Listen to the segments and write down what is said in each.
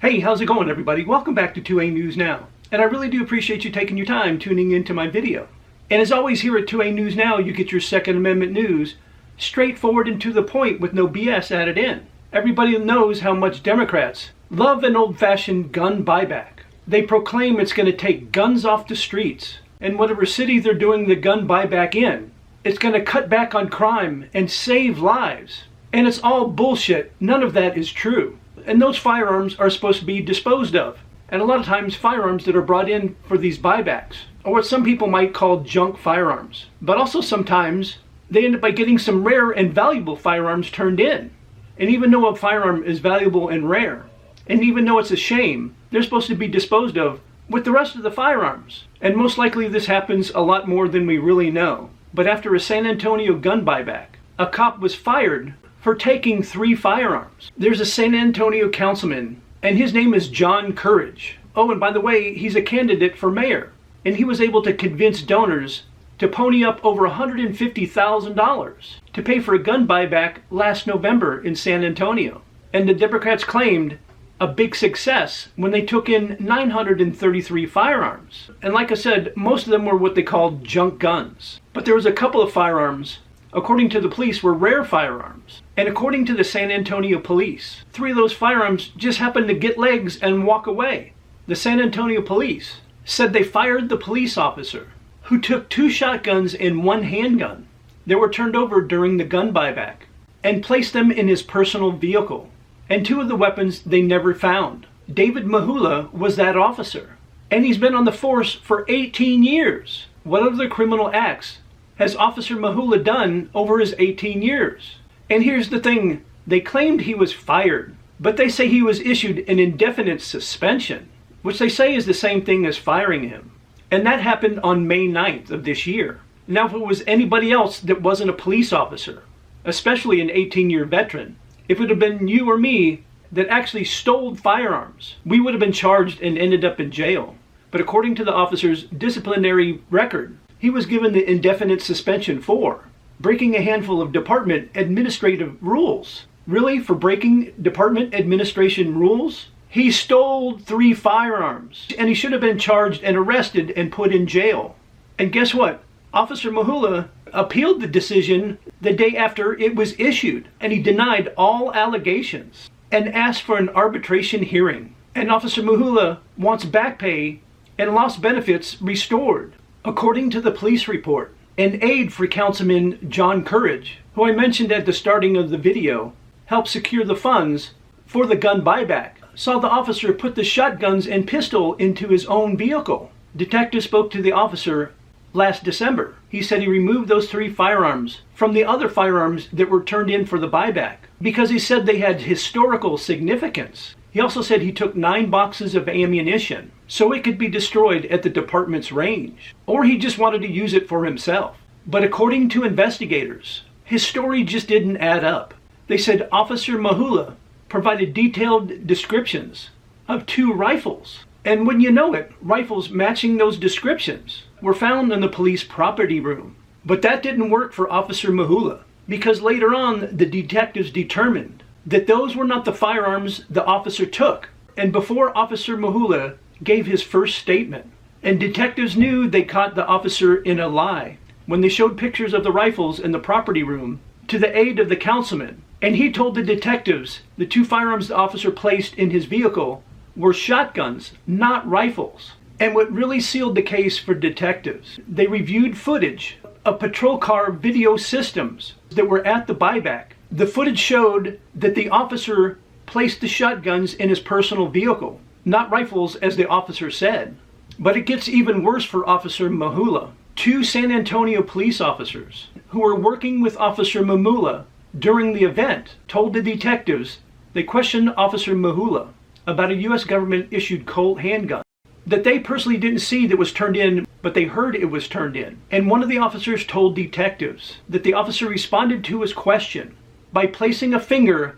Hey, how's it going, everybody? Welcome back to 2A News Now. And I really do appreciate you taking your time tuning into my video. And as always, here at 2A News Now, you get your Second Amendment news straightforward and to the point with no BS added in. Everybody knows how much Democrats love an old-fashioned gun buyback. They proclaim it's going to take guns off the streets. And whatever city they're doing the gun buyback in, it's going to cut back on crime and save lives. And it's all bullshit. None of that is true. And those firearms are supposed to be disposed of. And a lot of times firearms that are brought in for these buybacks are what some people might call junk firearms. But also sometimes they end up by getting some rare and valuable firearms turned in. And even though a firearm is valuable and rare, and even though it's a shame, they're supposed to be disposed of with the rest of the firearms. And most likely this happens a lot more than we really know. But after a San Antonio gun buyback, a cop was fired for taking 3 firearms. There's a San Antonio councilman, and his name is John Courage. Oh, and by the way, he's a candidate for mayor. And he was able to convince donors to pony up over $150,000 to pay for a gun buyback last November in San Antonio. And the Democrats claimed a big success when they took in 933 firearms. And like I said, most of them were what they called junk guns. But there was a couple of firearms, according to the police, were rare firearms. And according to the San Antonio police, 3 of those firearms just happened to get legs and walk away. The San Antonio police said they fired the police officer who took 2 shotguns and 1 handgun that were turned over during the gun buyback and placed them in his personal vehicle. And 2 of the weapons they never found. David Mahula was that officer. And he's been on the force for 18 years. What other criminal acts has Officer Mahula done over his 18 years? And here's the thing, they claimed he was fired, but they say he was issued an indefinite suspension, which they say is the same thing as firing him. And that happened on May 9th of this year. Now, if it was anybody else that wasn't a police officer, especially an 18-year veteran, if it had been you or me that actually stole firearms, we would have been charged and ended up in jail. But according to the officer's disciplinary record, he was given the indefinite suspension for breaking a handful of department administrative rules. Really? For breaking department administration rules? He stole 3 firearms, and he should have been charged and arrested and put in jail. And guess what? Officer Mahula appealed the decision the day after it was issued, and he denied all allegations and asked for an arbitration hearing. And Officer Mahula wants back pay and lost benefits restored. According to the police report, an aide for Councilman John Courage, who I mentioned at the starting of the video, helped secure the funds for the gun buyback, saw the officer put the shotguns and pistol into his own vehicle. Detectives spoke to the officer last December. He said he removed those 3 firearms from the other firearms that were turned in for the buyback because he said they had historical significance. He also said he took 9 boxes of ammunition so it could be destroyed at the department's range, or he just wanted to use it for himself. But according to investigators, his story just didn't add up. They said Officer Mahula provided detailed descriptions of 2 rifles. And when you know it, rifles matching those descriptions were found in the police property room. But that didn't work for Officer Mahula, because later on the detectives determined that those were not the firearms the officer took. And before Officer Mahula gave his first statement, and detectives knew they caught the officer in a lie when they showed pictures of the rifles in the property room to the aide of the councilman. And he told the detectives the 2 firearms the officer placed in his vehicle were shotguns, not rifles. And what really sealed the case for detectives, they reviewed footage of patrol car video systems that were at the buyback. The footage showed that the officer placed the shotguns in his personal vehicle, not rifles as the officer said. But it gets even worse for Officer Mahula. 2 San Antonio police officers who were working with Officer Mahula during the event told the detectives they questioned Officer Mahula about a U.S. government-issued Colt handgun that they personally didn't see that was turned in, but they heard it was turned in. And one of the officers told detectives that the officer responded to his question by placing a finger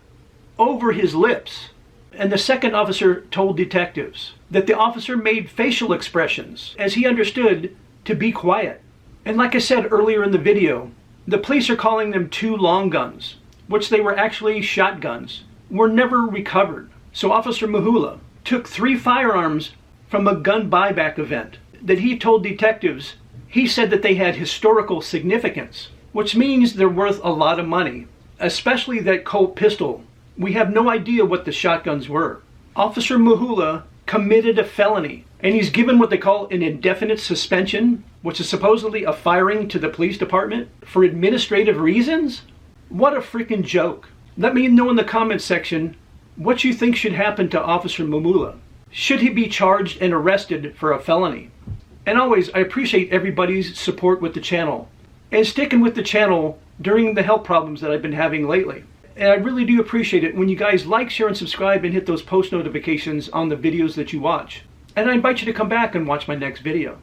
over his lips. And the second officer told detectives that the officer made facial expressions as he understood to be quiet. And like I said earlier in the video, the police are calling them 2 long guns, which they were actually shotguns, were never recovered. So Officer Mahula took 3 firearms from a gun buyback event that he told detectives he said that they had historical significance, which means they're worth a lot of money, especially that Colt pistol. We have no idea what the shotguns were. Officer Mahula committed a felony, and he's given what they call an indefinite suspension, which is supposedly a firing to the police department for administrative reasons? What a freaking joke. Let me know in the comments section what you think should happen to Officer Mahula. Should he be charged and arrested for a felony? And always, I appreciate everybody's support with the channel and sticking with the channel during the health problems that I've been having lately. And I really do appreciate it when you guys like, share, and subscribe and hit those post notifications on the videos that you watch. And I invite you to come back and watch my next video.